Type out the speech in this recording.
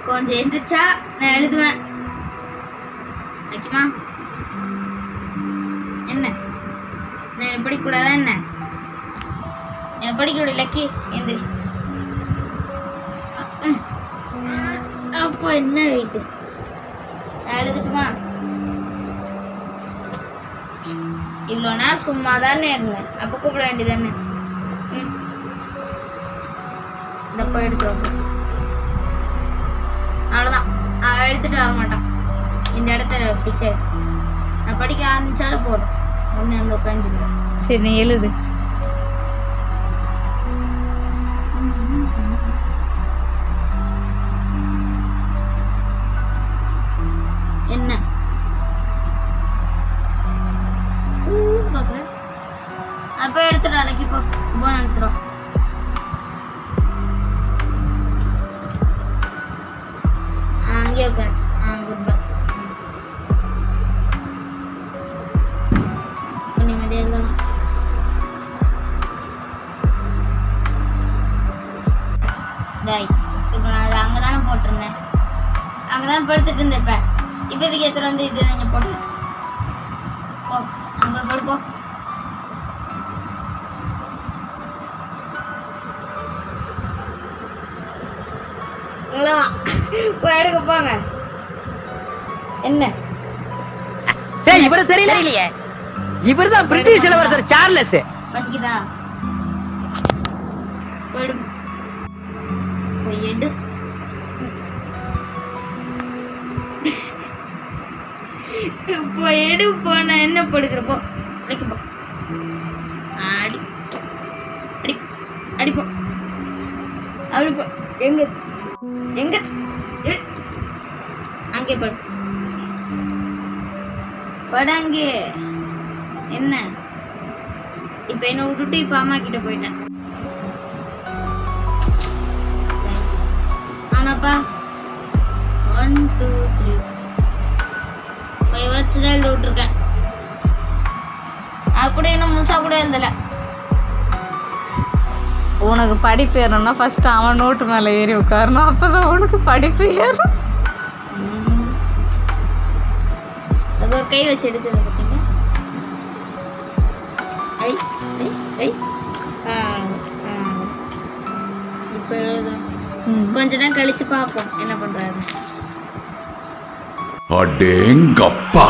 கொஞ்சம் எந்திரிச்சா நான் எழுதுவேன். வைக்குமா? என்ன நான் படிக்கக்கூடாதா? என்ன எனக்கு படிக்க விட லக்கி எந்திரி. அப்போ என்ன வெயிட்டு எழுதுட்டுமா? இவ்வளோ நேரம் சும்மா தானே இருந்தேன். அப்போ கூப்பிட வேண்டியதானே. இந்த போய் எடுத்துருவோம். அவ்வளோதான். அவன் எடுத்துட்டு வர மாட்டான். இந்த இடத்துல ஃபிக்ஸ் ஆகிடும். நான் படிக்க ஆரம்பிச்சாலும் போதும். ஒன்று அங்கே உட்காந்துருவேன். சரி, நீ எழுது. என்ன பார்க்குறேன்? அப்போ எடுத்துடும். அன்னைக்கு இப்போ போன் எடுத்துடும். அங்கே உட்கார். Good bye. நிம்மதியாக எழுதலாம். இப்போ நான் அதை அங்கே தானே போட்டிருந்தேன். அங்கே தான் படுத்துட்டு இருந்தேன். இப்போ இதுக்கு எடுத்துகிட்டு வந்து இது நீங்கள் போட்டு போ. அங்கே படுப்போ. போய் எடுக்க போங்க. என்ன இவரு தெரியலையே. இவர்தான் பிரிட்டிஷ் இளவரசர் சார்லஸ். பசிக்குதா? போயிடு. போய் எடு. போய் எடு. போன என்ன படுக்கிறப்போ வைக்கப்போ. அடி அடி அடிப்போ. அப்படி போ. எங்க எங்க அங்கே படு. படாங்கே. என்ன இப்ப என்ன விட்டுட்டு இப்ப அம்மா கிட்ட போயிட்டேன். ஆமாப்பா. 1 2 3 5 வச்சு தான் எழுத விட்டுருக்கேன். அது கூட இன்னும் முழுசா கூட எழுதல. உனக்கு படிப்பு ஏறணும்னா ஃபர்ஸ்ட் அவன் நோட்டு மேலே ஏறி உட்காரணும். அப்போதான் உனக்கு படிப்பு ஏறும். அது ஒரு கை வச்சு எடுத்தது பார்த்தீங்க. ஐ ஐ ஐ இப்போ கொஞ்ச நேரம் கழிச்சு பார்ப்போம் என்ன பண்றாரு. அடேங்கப்பா.